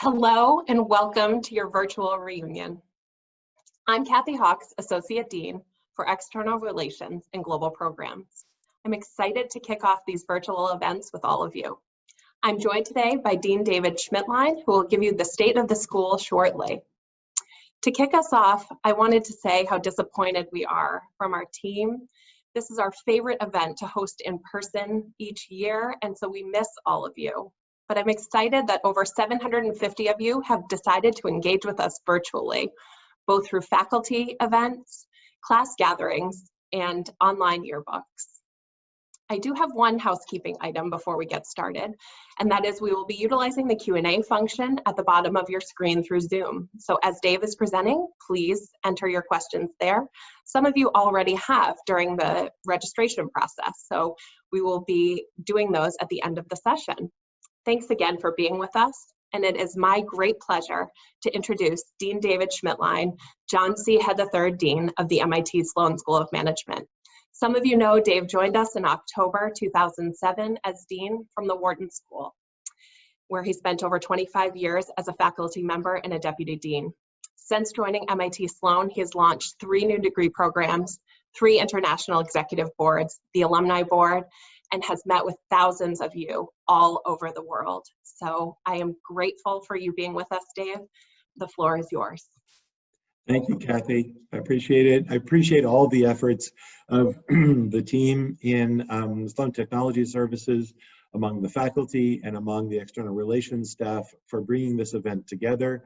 Hello and welcome to your virtual reunion. I'm Kathy Hawks, Associate Dean for External Relations and Global Programs. I'm excited to kick off these virtual events with all of you. I'm joined today by Dean David Schmittlein, who will give you the state of the school shortly. To kick us off, I wanted to say how disappointed we are from our team. This is our favorite event to host in person each year, and so we miss all of you. But I'm excited that over 750 of you have decided to engage with us virtually, both through faculty events, class gatherings, and online yearbooks. I do have one housekeeping item before we get started, and that is we will be utilizing the Q&A function at the bottom of your screen through Zoom. So as Dave is presenting, please enter your questions there. Some of you already have during the registration process, so we will be doing those at the end of the session. Thanks again for being with us, and it is my great pleasure to introduce Dean David Schmittlein, John C. Head III Dean of the MIT Sloan School of Management. Some of you know Dave joined us in October 2007 as Dean from the Wharton School, where he spent over 25 years as a faculty member and a deputy dean. Since joining MIT Sloan, he has launched 3 new degree programs, 3 international executive boards, the Alumni Board, and has met with thousands of you all over the world. So I am grateful for you being with us, Dave. The floor is yours. Thank you, Kathy. I appreciate it. I appreciate all the efforts of the team in Sloan Technology Services, among the faculty and among the external relations staff for bringing this event together.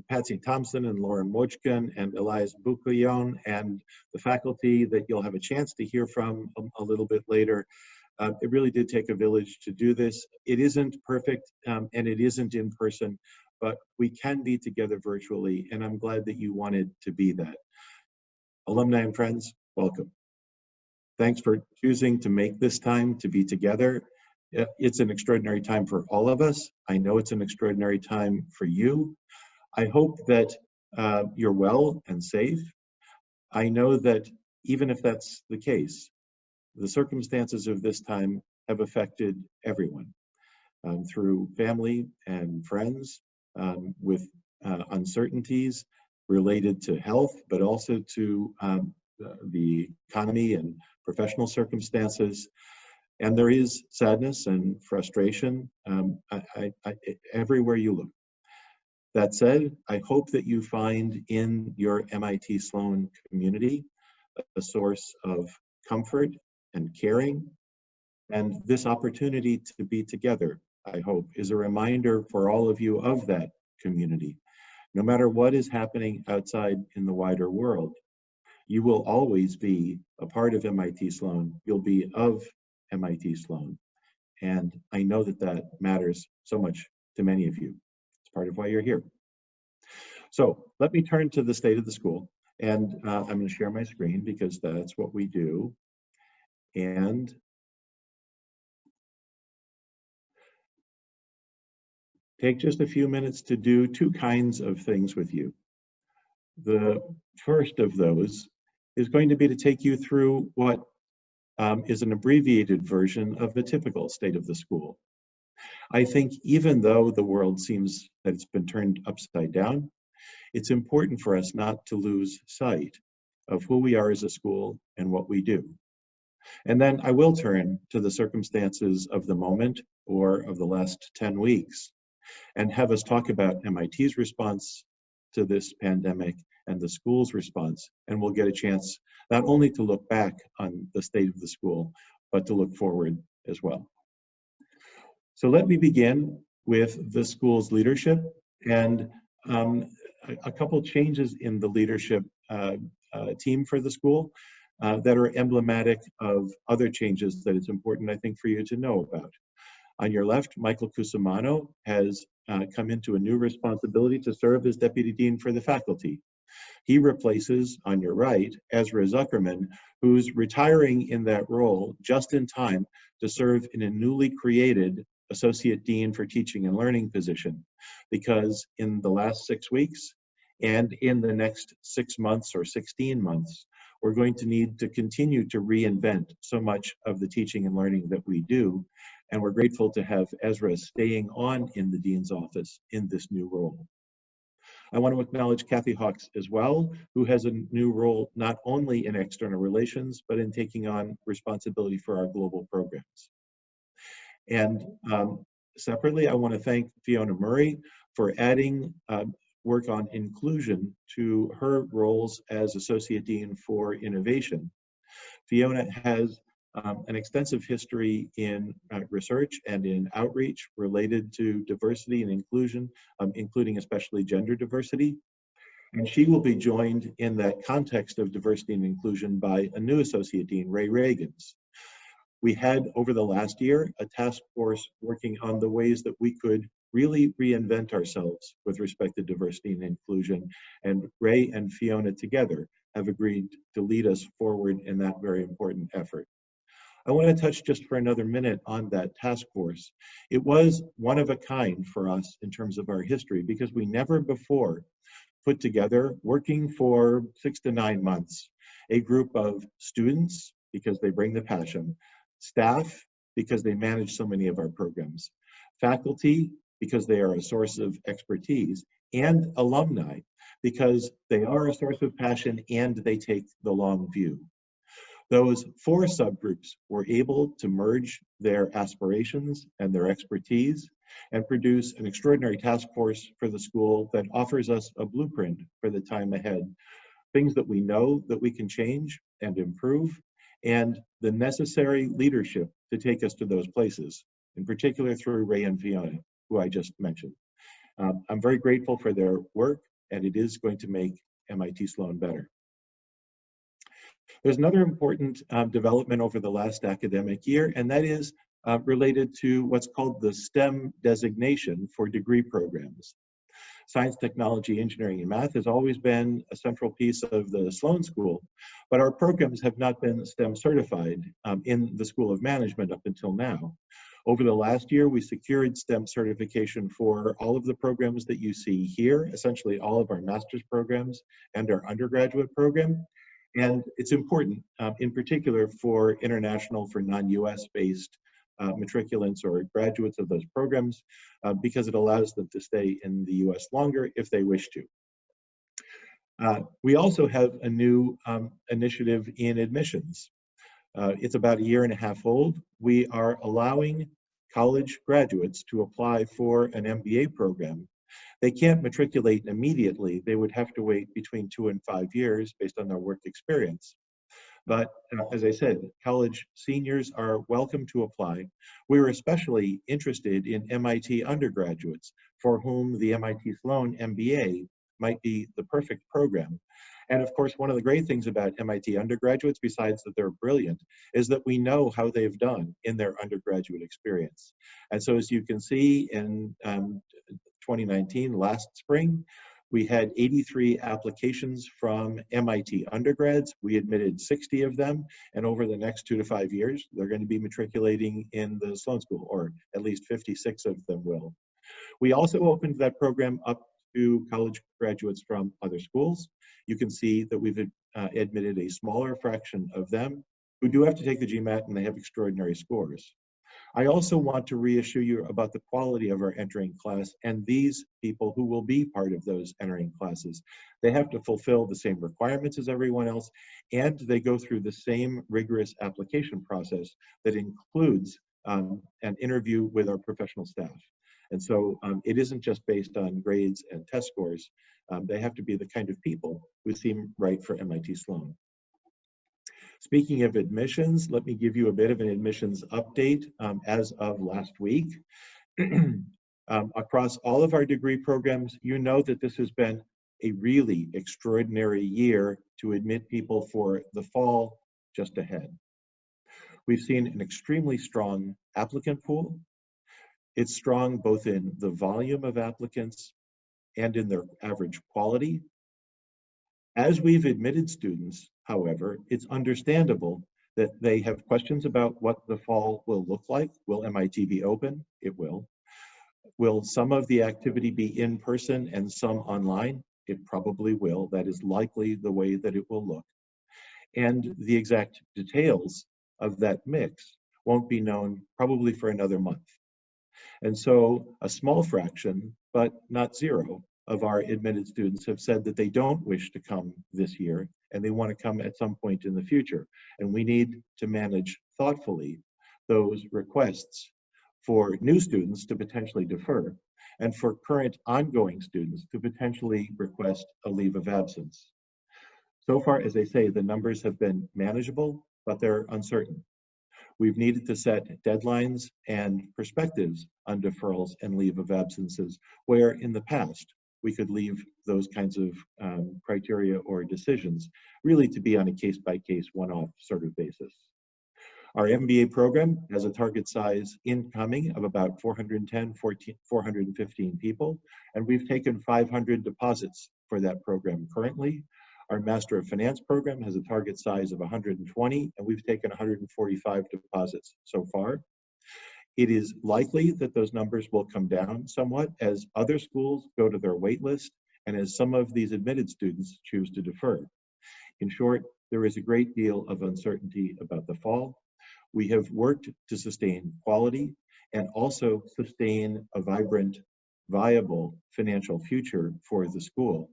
Patsy Thompson and Lauren Mochkin and Elias Bukuyon and the faculty that you'll have a chance to hear from a little bit later. It really did take a village to do this. It isn't perfect and it isn't in person, but we can be together virtually, and I'm glad that you wanted to be that. Alumni and friends, welcome. Thanks for choosing to make this time to be together. It's an extraordinary time for all of us. I know it's an extraordinary time for you. I hope that you're well and safe. I know that even if that's the case, the circumstances of this time have affected everyone through family and friends, with uncertainties related to health, but also to the economy and professional circumstances. And there is sadness and frustration everywhere you look. That said, I hope that you find in your MIT Sloan community a source of comfort and caring. And this opportunity to be together, I hope, is a reminder for all of you of that community. No matter what is happening outside in the wider world, you will always be a part of MIT Sloan. You'll be of MIT Sloan. And I know that that matters so much to many of you. It's part of why you're here. So let me turn to the state of the school. And I'm going to share my screen because that's what we do. And take just a few minutes to do 2 kinds of things with you. The first of those is going to be to take you through what is an abbreviated version of the typical state of the school. I think even though the world seems that it's been turned upside down, it's important for us not to lose sight of who we are as a school and what we do. And then I will turn to the circumstances of the moment or of the last 10 weeks and have us talk about MIT's response to this pandemic and the school's response. And we'll get a chance not only to look back on the state of the school, but to look forward as well. So let me begin with the school's leadership and a couple changes in the leadership team for the school that are emblematic of other changes that it's important, I think, for you to know about. On your left, Michael Cusimano has come into a new responsibility to serve as Deputy Dean for the faculty. He replaces, on your right, Ezra Zuckerman, who's retiring in that role just in time to serve in a newly created Associate Dean for Teaching and Learning position, because in the last 6 weeks and in the next 6 months or 16 months, we're going to need to continue to reinvent so much of the teaching and learning that we do. And we're grateful to have Ezra staying on in the Dean's office in this new role. I want to acknowledge Kathy Hawks as well, who has a new role not only in external relations, but in taking on responsibility for our global programs. And separately, I want to thank Fiona Murray for adding work on inclusion to her roles as Associate Dean for Innovation. Fiona has an extensive history in research and in outreach related to diversity and inclusion, including especially gender diversity. And she will be joined in that context of diversity and inclusion by a new Associate Dean, Ray Reagans. We had, over the last year, a task force working on the ways that we could really reinvent ourselves with respect to diversity and inclusion. And Ray and Fiona together have agreed to lead us forward in that very important effort. I want to touch just for another minute on that task force. It was one of a kind for us in terms of our history because we never before put together, working for 6 to 9 months, a group of students, because they bring the passion, staff, because they manage so many of our programs, faculty, because they are a source of expertise, and alumni, because they are a source of passion and they take the long view. Those 4 subgroups were able to merge their aspirations and their expertise and produce an extraordinary task force for the school that offers us a blueprint for the time ahead. Things that we know that we can change and improve, and the necessary leadership to take us to those places, in particular through Ray and Fiona, who I just mentioned. I'm very grateful for their work, and it is going to make MIT Sloan better. There's another important development over the last academic year, and that is related to what's called the STEM designation for degree programs. Science, technology, engineering, and math has always been a central piece of the Sloan School, but our programs have not been STEM certified in the School of Management up until now. Over the last year, we secured STEM certification for all of the programs that you see here, essentially all of our master's programs and our undergraduate program. And it's important, in particular for international, for non-US based matriculants or graduates of those programs, because it allows them to stay in the US longer if they wish to. We also have a new initiative in admissions. It's about 1.5 years old. We are allowing college graduates to apply for an MBA program. They can't matriculate immediately. They would have to wait between 2 and 5 years based on their work experience. But as I said, college seniors are welcome to apply. We're especially interested in MIT undergraduates for whom the MIT Sloan MBA might be the perfect program. And of course, one of the great things about MIT undergraduates, besides that they're brilliant, is that we know how they've done in their undergraduate experience. And so as you can see in 2019, last spring, we had 83 applications from MIT undergrads. We admitted 60 of them, and over the next 2 to 5 years, they're going to be matriculating in the Sloan School, or at least 56 of them will. We also opened that program up to college graduates from other schools. You can see that we've admitted a smaller fraction of them who do have to take the GMAT, and they have extraordinary scores. I also want to reassure you about the quality of our entering class and these people who will be part of those entering classes. They have to fulfill the same requirements as everyone else, and they go through the same rigorous application process that includes an interview with our professional staff. And so it isn't just based on grades and test scores. They have to be the kind of people who seem right for MIT Sloan. Speaking of admissions, let me give you a bit of an admissions update as of last week. Across all of our degree programs, you know that this has been a really extraordinary year to admit people for the fall just ahead. We've seen an extremely strong applicant pool. It's strong both in the volume of applicants and in their average quality. As we've admitted students, however, it's understandable that they have questions about what the fall will look like. Will MIT be open? It will. Will some of the activity be in person and some online? It probably will. That is likely the way that it will look. And the exact details of that mix won't be known probably for another month. And so a small fraction, but not zero, of our admitted students have said that they don't wish to come this year and they want to come at some point in the future. And we need to manage thoughtfully those requests for new students to potentially defer and for current ongoing students to potentially request a leave of absence. So far, as I say, the numbers have been manageable, but they're uncertain. We've needed to set deadlines and perspectives on deferrals and leave of absences, where in the past we could leave those kinds of criteria or decisions really to be on a case-by-case, one-off sort of basis. Our MBA program has a target size incoming of about 415 people, and we've taken 500 deposits for that program currently. Our Master of Finance program has a target size of 120, and we've taken 145 deposits so far. It is likely that those numbers will come down somewhat as other schools go to their wait list and as some of these admitted students choose to defer. In short, there is a great deal of uncertainty about the fall. We have worked to sustain quality and also sustain a vibrant, viable financial future for the school.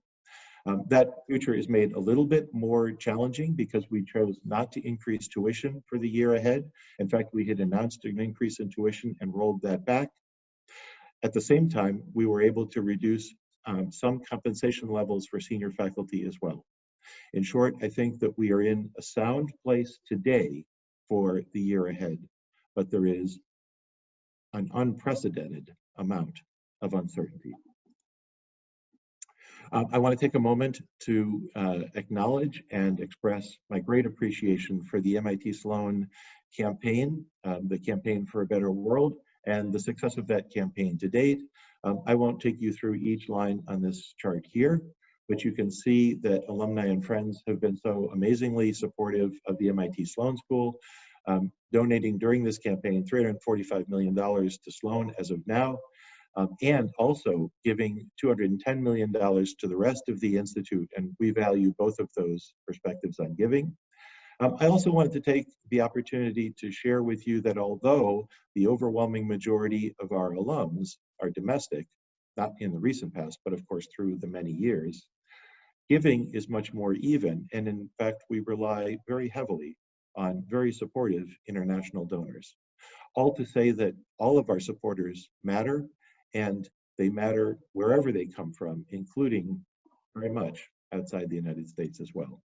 That future is made a little bit more challenging because we chose not to increase tuition for the year ahead. In fact, we had announced an increase in tuition and rolled that back. At the same time, we were able to reduce some compensation levels for senior faculty as well. In short, I think that we are in a sound place today for the year ahead, but there is an unprecedented amount of uncertainty. I want to take a moment to acknowledge and express my great appreciation for the MIT Sloan campaign, the Campaign for a Better World, and the success of that campaign to date. I won't take you through each line on this chart here, but you can see that alumni and friends have been so amazingly supportive of the MIT Sloan School, donating during this campaign $345 million to Sloan as of now, and also giving $210 million to the rest of the Institute, and we value both of those perspectives on giving. I also wanted to take the opportunity to share with you that although the overwhelming majority of our alums are domestic, not in the recent past, but of course through the many years, giving is much more even, and in fact we rely very heavily on very supportive international donors. All to say that all of our supporters matter, and they matter wherever they come from, including very much outside the United States as well.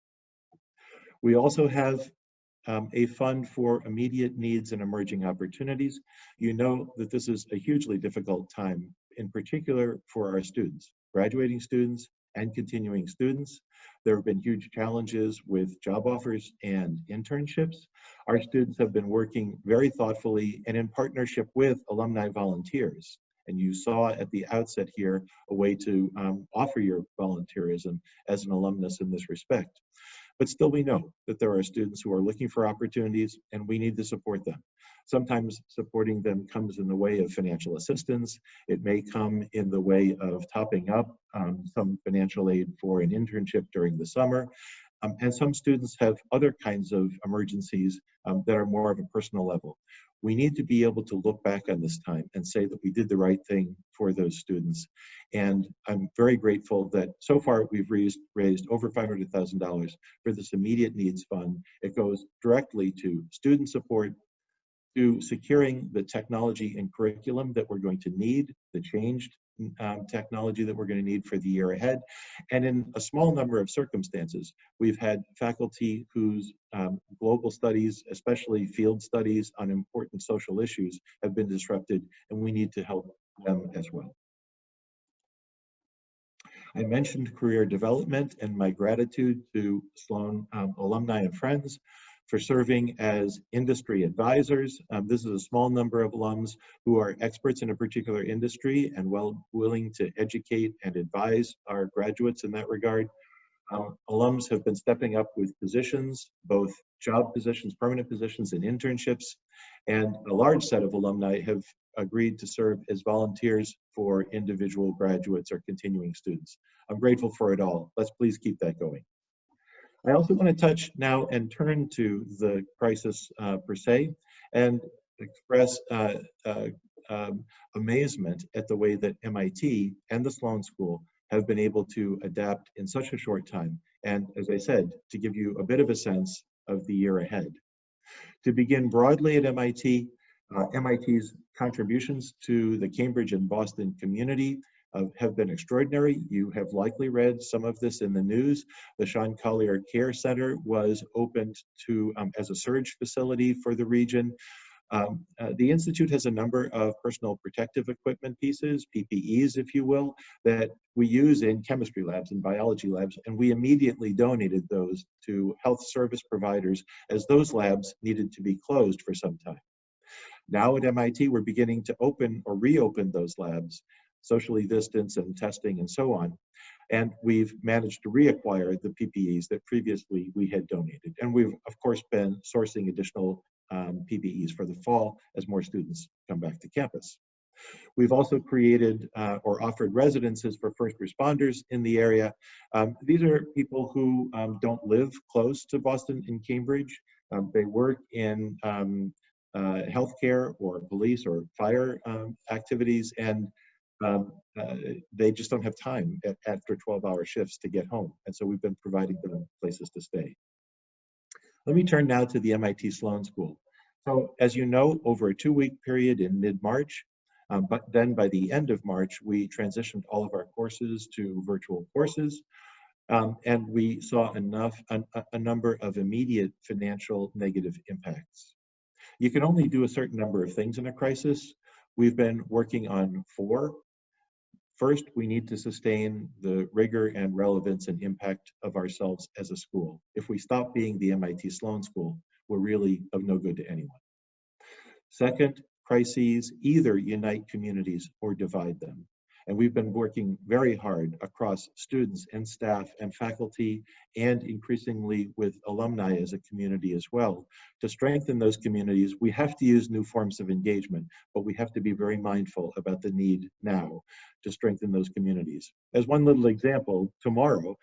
We also have a fund for immediate needs and emerging opportunities. You know that this is a hugely difficult time, in particular for our students, graduating students and continuing students. There have been huge challenges with job offers and internships. Our students have been working very thoughtfully and in partnership with alumni volunteers. And you saw at the outset here a way to offer your volunteerism as an alumnus in this respect. But still we know that there are students who are looking for opportunities and we need to support them. Sometimes supporting them comes in the way of financial assistance. It may come in the way of topping up some financial aid for an internship during the summer. And some students have other kinds of emergencies that are more of a personal level. We need to be able to look back on this time and say that we did the right thing for those students. And I'm very grateful that so far we've raised over $500,000 for this immediate needs fund. It goes directly to student support, to securing the technology and curriculum that we're going to need, the changed technology that we're going to need for the year ahead. And in a small number of circumstances, we've had faculty whose global studies, especially field studies on important social issues, have been disrupted, and we need to help them as well. I mentioned career development and my gratitude to Sloan alumni and friends for serving as industry advisors. This is a small number of alums who are experts in a particular industry and willing to educate and advise our graduates in that regard. Alums have been stepping up with positions, both job positions, permanent positions, and internships. And a large set of alumni have agreed to serve as volunteers for individual graduates or continuing students. I'm grateful for it all. Let's please keep that going. I also want to touch now and turn to the crisis per se and express amazement at the way that MIT and the Sloan School have been able to adapt in such a short time. And as I said, to give you a bit of a sense of the year ahead. To begin broadly at MIT, MIT's contributions to the Cambridge and Boston community have been extraordinary. You have likely read some of this in the news. The Sean Collier Care Center was opened to as a surge facility for the region. The Institute has a number of personal protective equipment pieces, PPEs, if you will, that we use in chemistry labs and biology labs, and we immediately donated those to health service providers as those labs needed to be closed for some time. Now at MIT, we're beginning to open or reopen those labs, socially distance and testing and so on. And we've managed to reacquire the PPEs that previously we had donated. And we've, of course, been sourcing additional PPEs for the fall as more students come back to campus. We've also created or offered residences for first responders in the area. These are people who don't live close to Boston and Cambridge. They work in healthcare or police or fire activities, and they just don't have time after 12-hour shifts to get home. And so we've been providing them places to stay. Let me turn now to the MIT Sloan School. So as you know, over a 2-week period in mid-March, but then by the end of March, we transitioned all of our courses to virtual courses. And we saw a number of immediate financial negative impacts. You can only do a certain number of things in a crisis. We've been working on 4. First, we need to sustain the rigor and relevance and impact of ourselves as a school. If we stop being the MIT Sloan School, we're really of no good to anyone. Second, crises either unite communities or divide them. And we've been working very hard across students and staff and faculty, and increasingly with alumni as a community as well. To strengthen those communities, we have to use new forms of engagement, but we have to be very mindful about the need now to strengthen those communities. As one little example, tomorrow,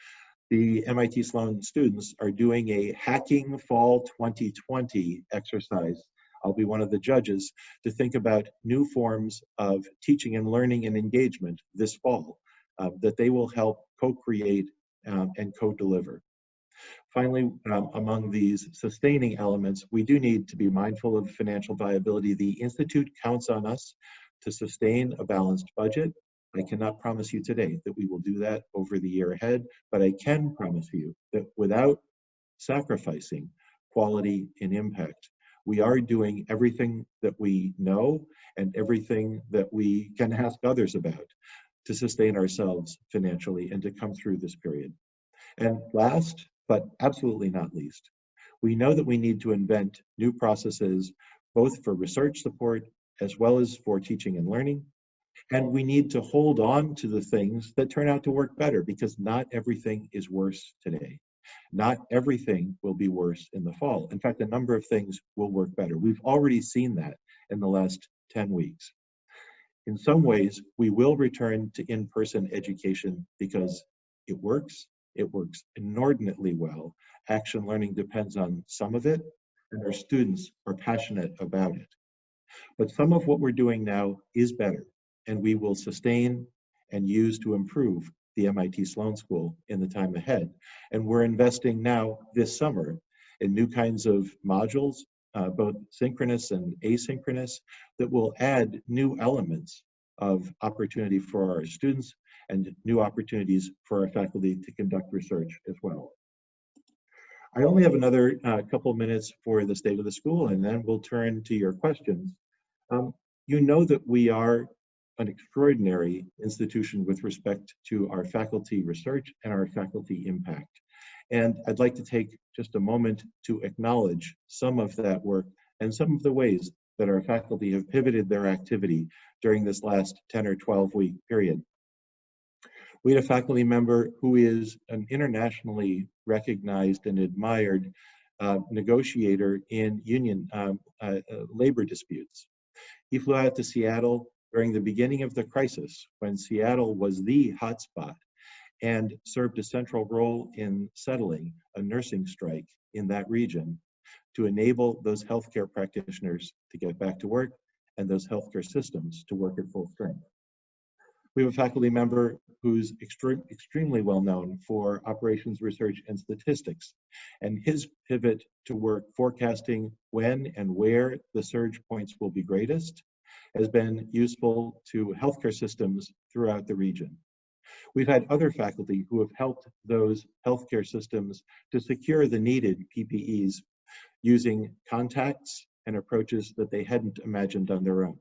the MIT Sloan students are doing a Hacking Fall 2020 exercise. I'll be one of the judges to think about new forms of teaching and learning and engagement this fall that they will help co-create and co-deliver. Finally, among these sustaining elements, we do need to be mindful of financial viability. The Institute counts on us to sustain a balanced budget. I cannot promise you today that we will do that over the year ahead, but I can promise you that without sacrificing quality and impact, we are doing everything that we know and everything that we can ask others about to sustain ourselves financially and to come through this period. And last, but absolutely not least, we know that we need to invent new processes, both for research support as well as for teaching and learning. And we need to hold on to the things that turn out to work better, because not everything is worse today. Not everything will be worse in the fall. In fact, a number of things will work better. We've already seen that in the last 10 weeks. In some ways, we will return to in-person education because it works inordinately well. Action learning depends on some of it, and our students are passionate about it. But some of what we're doing now is better, and we will sustain and use to improve the MIT Sloan School in the time ahead. And we're investing now this summer in new kinds of modules, both synchronous and asynchronous, that will add new elements of opportunity for our students and new opportunities for our faculty to conduct research as well. I only have another couple minutes for the state of the school, and then we'll turn to your questions. You know that we are an extraordinary institution with respect to our faculty research and our faculty impact. And I'd like to take just a moment to acknowledge some of that work and some of the ways that our faculty have pivoted their activity during this last 10 or 12-week period. We had a faculty member who is an internationally recognized and admired negotiator in union labor disputes. He flew out to Seattle during the beginning of the crisis, when Seattle was the hotspot, and served a central role in settling a nursing strike in that region, to enable those healthcare practitioners to get back to work and those healthcare systems to work at full strength. We have a faculty member who's extremely well known for operations research and statistics, and his pivot to work forecasting when and where the surge points will be greatest has been useful to healthcare systems throughout the region. We've had other faculty who have helped those healthcare systems to secure the needed PPEs using contacts and approaches that they hadn't imagined on their own.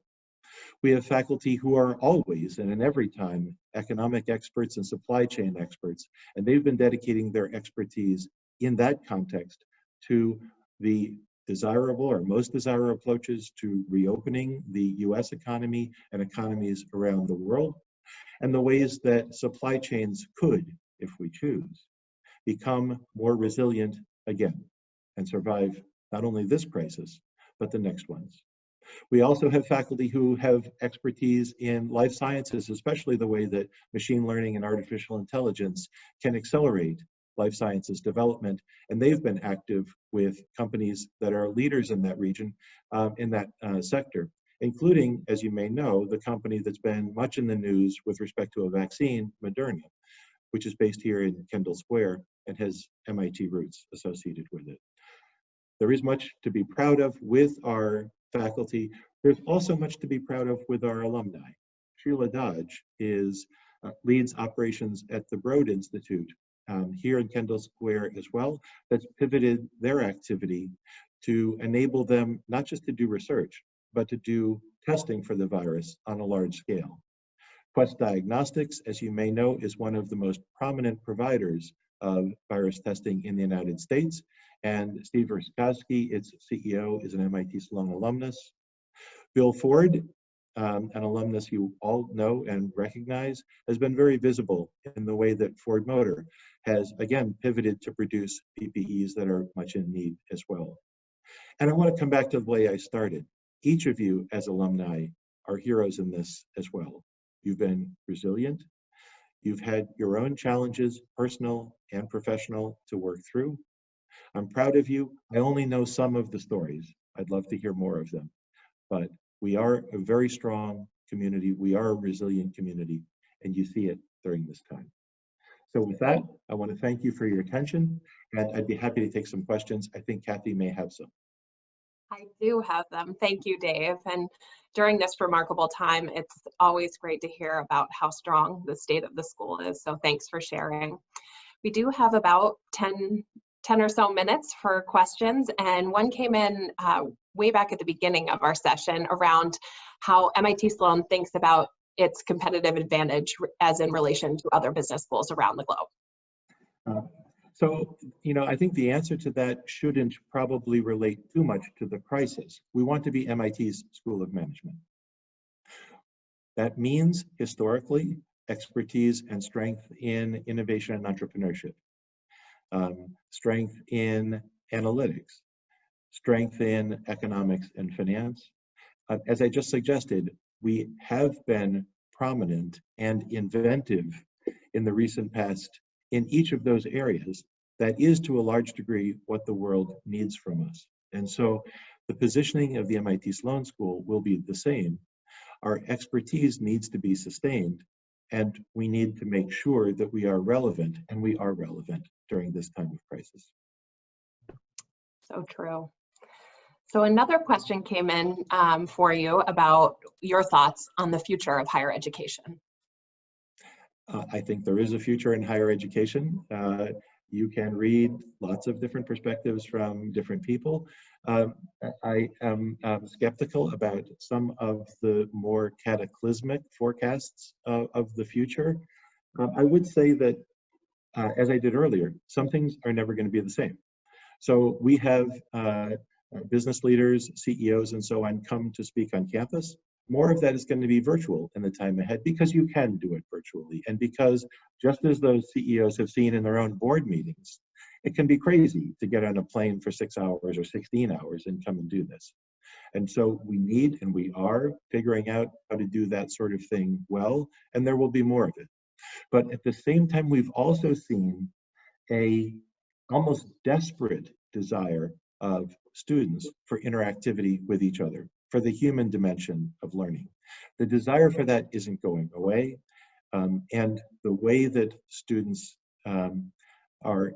We have faculty who are always and in every time economic experts and supply chain experts, and they've been dedicating their expertise in that context to the desirable or most desirable approaches to reopening the US economy and economies around the world, and the ways that supply chains could, if we choose, become more resilient again and survive not only this crisis, but the next ones. We also have faculty who have expertise in life sciences, especially the way that machine learning and artificial intelligence can accelerate life sciences development. And they've been active with companies that are leaders in that region, in that sector, including, as you may know, the company that's been much in the news with respect to a vaccine, Moderna, which is based here in Kendall Square and has MIT roots associated with it. There is much to be proud of with our faculty. There's also much to be proud of with our alumni. Sheila Dodge leads operations at the Broad Institute here in Kendall Square as well, that's pivoted their activity to enable them not just to do research, but to do testing for the virus on a large scale. Quest Diagnostics, as you may know, is one of the most prominent providers of virus testing in the United States. And Steve Ruskowski, its CEO, is an MIT Sloan alumnus. Bill Ford, an alumnus you all know and recognize, has been very visible in the way that Ford Motor has, again, pivoted to produce PPEs that are much in need as well. And I want to come back to the way I started. Each of you as alumni are heroes in this as well. You've been resilient. You've had your own challenges, personal and professional, to work through. I'm proud of you. I only know some of the stories. I'd love to hear more of them. But we are a very strong community. We are a resilient community, and you see it during this time. So with that, I want to thank you for your attention, and I'd be happy to take some questions. I think Kathy may have some. I do have them. Thank you, Dave. And during this remarkable time, it's always great to hear about how strong the state of the school is. So thanks for sharing. We do have about 10 or so minutes for questions. And one came in way back at the beginning of our session around how MIT Sloan thinks about its competitive advantage as in relation to other business schools around the globe. So, I think the answer to that shouldn't probably relate too much to the crisis. We want to be MIT's School of Management. That means, historically, expertise and strength in innovation and entrepreneurship, strength in analytics, strength in economics and finance. As I just suggested, we have been prominent and inventive in the recent past in each of those areas. That is, to a large degree, what the world needs from us. And so the positioning of the MIT Sloan School will be the same. Our expertise needs to be sustained, and we need to make sure that we are relevant, and we are relevant during this time of crisis. So true. So another question came in for you about your thoughts on the future of higher education. I think there is a future in higher education. You can read lots of different perspectives from different people. I am skeptical about some of the more cataclysmic forecasts of the future. I would say that, as I did earlier, some things are never going to be the same. So we have business leaders, CEOs, and so on come to speak on campus. More of that is going to be virtual in the time ahead because you can do it virtually. And because just as those CEOs have seen in their own board meetings, it can be crazy to get on a plane for 6 hours or 16 hours and come and do this. And so we need, and we are figuring out how to do that sort of thing well, and there will be more of it. But at the same time, we've also seen a almost desperate desire of students for interactivity with each other, for the human dimension of learning. The desire for that isn't going away, and the way that students are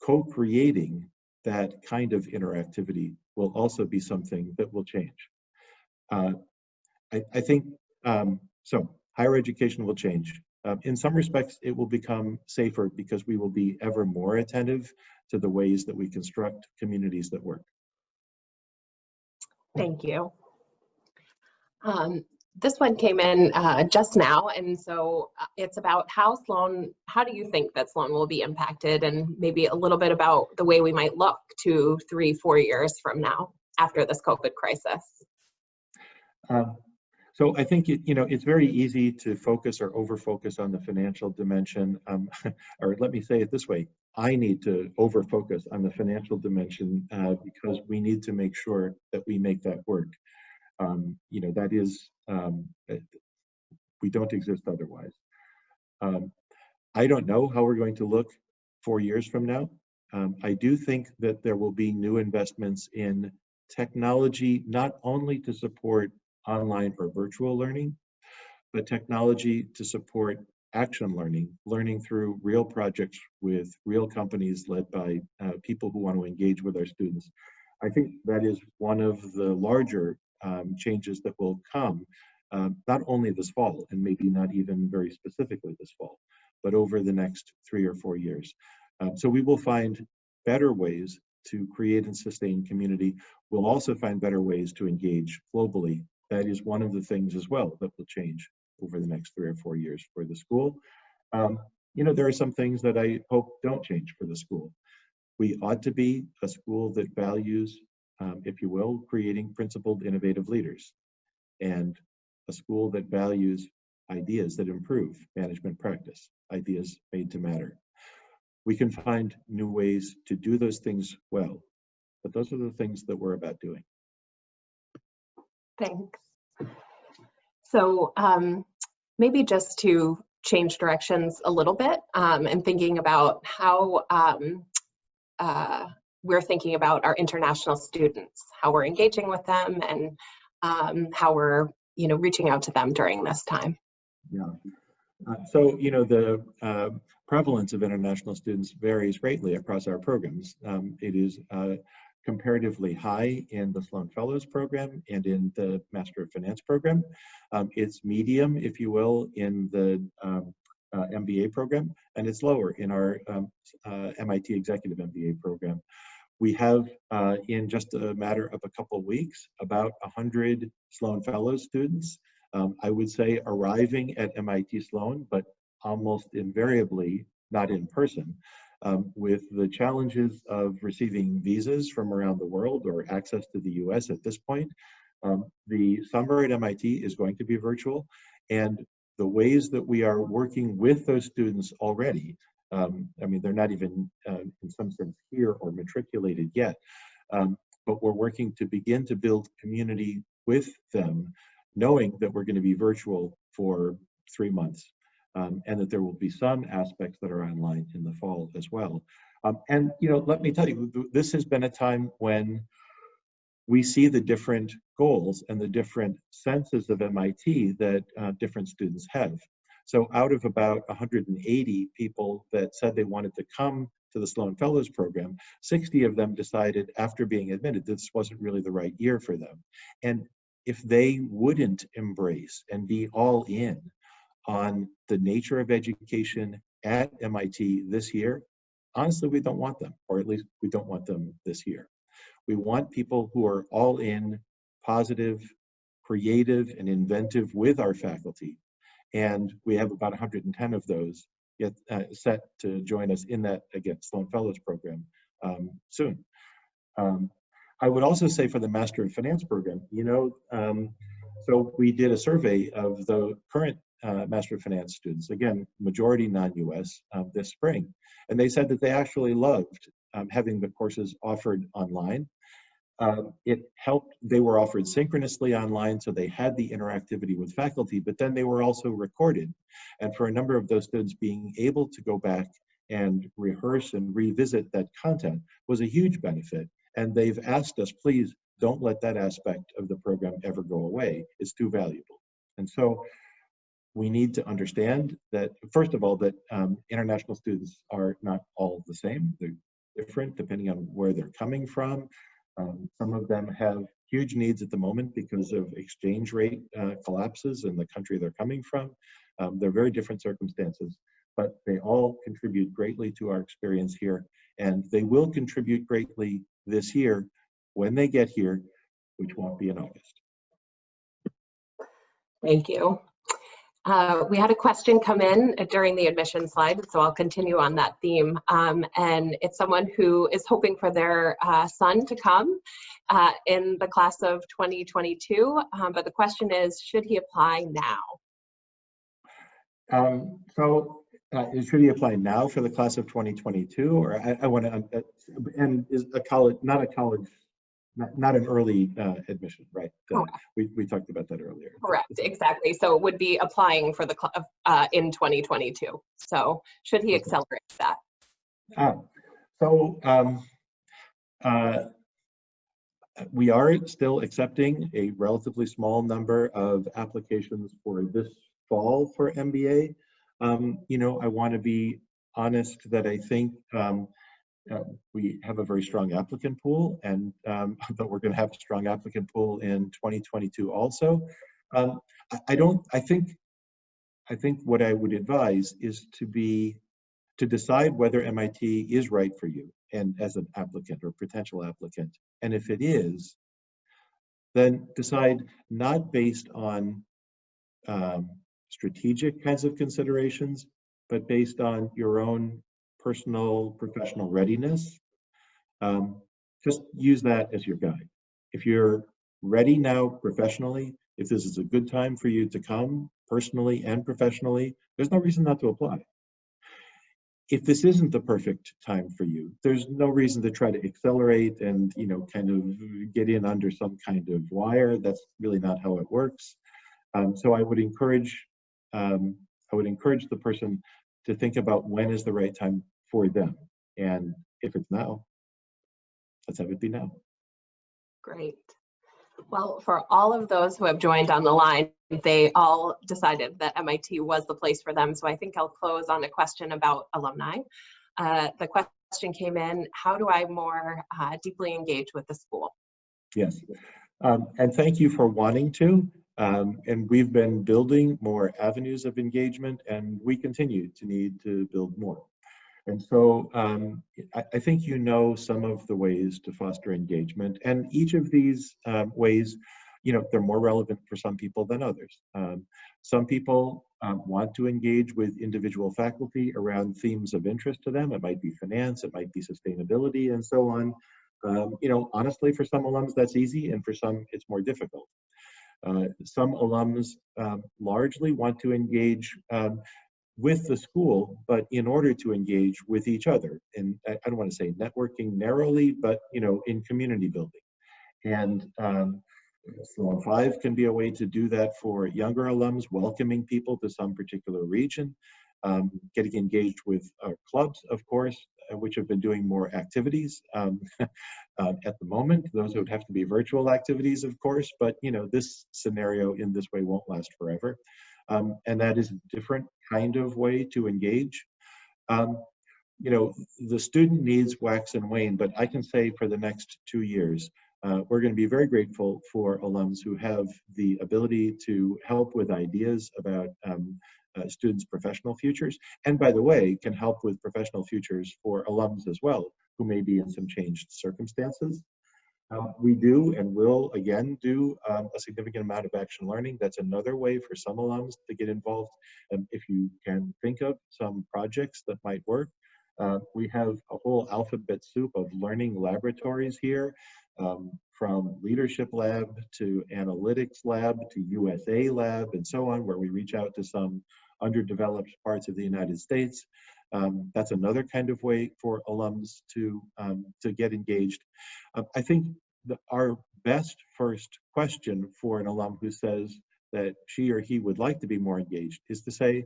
co-creating that kind of interactivity will also be something that will change. I think, so higher education will change. In some respects, it will become safer because we will be ever more attentive to the ways that we construct communities that work. Thank you. This one came in just now, and so it's about how do you think that Sloan will be impacted, and maybe a little bit about the way we might look 2, 3, 4 years from now after this COVID crisis? So I think it's very easy to focus or over-focus on the financial dimension, or let me say it this way, I need to over-focus on the financial dimension because we need to make sure that we make that work. That is, we don't exist otherwise. I don't know how we're going to look 4 years from now. I do think that there will be new investments in technology, not only to support online or virtual learning, but technology to support action learning through real projects with real companies led by people who want to engage with our students. I think that is one of the larger changes that will come, not only this fall, and maybe not even very specifically this fall, but over the next 3 or 4 years. So we will find better ways to create and sustain community. We'll also find better ways to engage globally. That is one of the things as well that will change over the next 3 or 4 years for the school. There are some things that I hope don't change for the school. We ought to be a school that values, if you will, creating principled, innovative leaders, and a school that values ideas that improve management practice, ideas made to matter. We can find new ways to do those things well, but those are the things that we're about doing. Thanks. So maybe just to change directions a little bit and thinking about how we're thinking about our international students, how we're engaging with them, and how we're reaching out to them during this time. Yeah. So the prevalence of international students varies greatly across our programs. It is comparatively high in the Sloan Fellows program and in the Master of Finance program. It's medium, if you will, in the MBA program, and it's lower in our MIT Executive MBA program. We have, in just a matter of a couple of weeks, about 100 Sloan Fellows students, I would say arriving at MIT Sloan, but almost invariably not in person. With the challenges of receiving visas from around the world or access to the US at this point, the summer at MIT is going to be virtual, and the ways that we are working with those students already, they're not even in some sense here or matriculated yet, but we're working to begin to build community with them, knowing that we're going to be virtual for 3 months. And that there will be some aspects that are online in the fall as well. And let me tell you, this has been a time when we see the different goals and the different senses of MIT that different students have. So out of about 180 people that said they wanted to come to the Sloan Fellows program, 60 of them decided after being admitted this wasn't really the right year for them. And if they wouldn't embrace and be all in on the nature of education at MIT this year, honestly, we don't want them, or at least we don't want them this year. We want people who are all in, positive, creative, and inventive with our faculty. And we have about 110 of those yet set to join us in that, again, Sloan Fellows program soon. I would also say for the Master of Finance program, so we did a survey of the current Master of Finance students, again, majority non-US, this spring. And they said that they actually loved having the courses offered online. It helped, they were offered synchronously online, so they had the interactivity with faculty, but then they were also recorded. And for a number of those students, being able to go back and rehearse and revisit that content was a huge benefit. And they've asked us, please don't let that aspect of the program ever go away. It's too valuable. And so we need to understand that, first of all, that international students are not all the same. They're different depending on where they're coming from. Some of them have huge needs at the moment because of exchange rate collapses in the country they're coming from. They're very different circumstances, but they all contribute greatly to our experience here, and they will contribute greatly this year when they get here, which won't be in August. Thank you. We had a question come in during the admission slide, so I'll continue on that theme. And it's someone who is hoping for their son to come in the class of 2022, but the question is, should he apply now? Should he apply now for the class of 2022, or I want to, and is a college, not a college, not an early admission, right? We talked about that earlier. Correct, exactly. So it would be applying for the in 2022. So should he accelerate that? We are still accepting a relatively small number of applications for this fall for MBA. You know, I want to be honest that I think we have a very strong applicant pool, and but we're going to have a strong applicant pool in 2022 also. I think what I would advise is to decide whether MIT is right for you and as an applicant or potential applicant. And if it is, then decide not based on strategic kinds of considerations, but based on your own personal professional readiness. Just use that as your guide. If you're ready now professionally, if this is a good time for you to come personally and professionally, there's no reason not to apply. If this isn't the perfect time for you, there's no reason to try to accelerate and, you know, kind of get in under some kind of wire. That's really not how it works. So I would encourage the person to think about when is the right time for them. And if it's now, let's have it be now. Great. Well, for all of those who have joined on the line, they all decided that MIT was the place for them. So I think I'll close on a question about alumni. The question came in, how do I more deeply engage with the school? Yes, and thank you for wanting to. And we've been building more avenues of engagement, and we continue to need to build more. And so I think you know some of the ways to foster engagement, and each of these ways, you know, they're more relevant for some people than others. Some people want to engage with individual faculty around themes of interest to them. It might be finance, it might be sustainability, and so on. You know, honestly, for some alums that's easy, and for some it's more difficult. Some alums largely want to engage with the school, but in order to engage with each other, and I don't want to say networking narrowly, but, you know, in community building. And Sloan 5 can be a way to do that for younger alums, welcoming people to some particular region, getting engaged with clubs, of course, which have been doing more activities at the moment. Those would have to be virtual activities, of course, but, you know, this scenario in this way won't last forever. And that is a different kind of way to engage. You know, the student needs wax and wane, but I can say for the next 2 years, we're going to be very grateful for alums who have the ability to help with ideas about students' professional futures. And by the way, can help with professional futures for alums as well, who may be in some changed circumstances. We do and will again do a significant amount of action learning. That's another way for some alums to get involved. If you can think of some projects that might work, we have a whole alphabet soup of learning laboratories here, from leadership lab to analytics lab to USA lab and so on, where we reach out to some underdeveloped parts of the United States. That's another kind of way for alums to get engaged. I think our best first question for an alum who says that she or he would like to be more engaged is to say,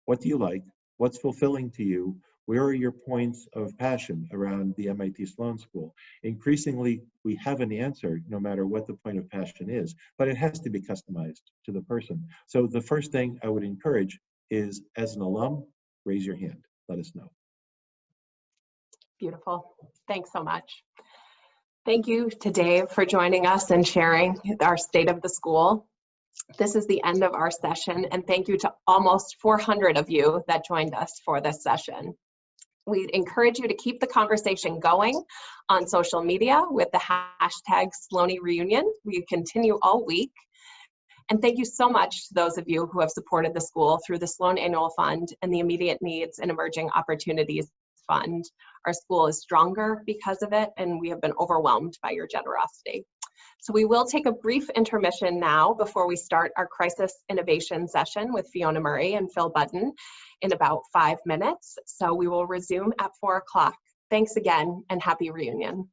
what do you like? What's fulfilling to you? Where are your points of passion around the MIT Sloan School? Increasingly, we have an answer no matter what the point of passion is, but it has to be customized to the person. So the first thing I would encourage is, as an alum, raise your hand. Let us know. Beautiful. Thanks so much. Thank you to Dave for joining us and sharing our state of the school. This is the end of our session, and thank you to almost 400 of you that joined us for this session. We encourage you to keep the conversation going on social media with the hashtag Sloane Reunion. We continue all week. And thank you so much to those of you who have supported the school through the Sloan Annual Fund and the Immediate Needs and Emerging Opportunities Fund. Our school is stronger because of it, and we have been overwhelmed by your generosity. So we will take a brief intermission now before we start our crisis innovation session with Fiona Murray and Phil Button in about 5 minutes. So we will resume at 4 o'clock. Thanks again, and happy reunion.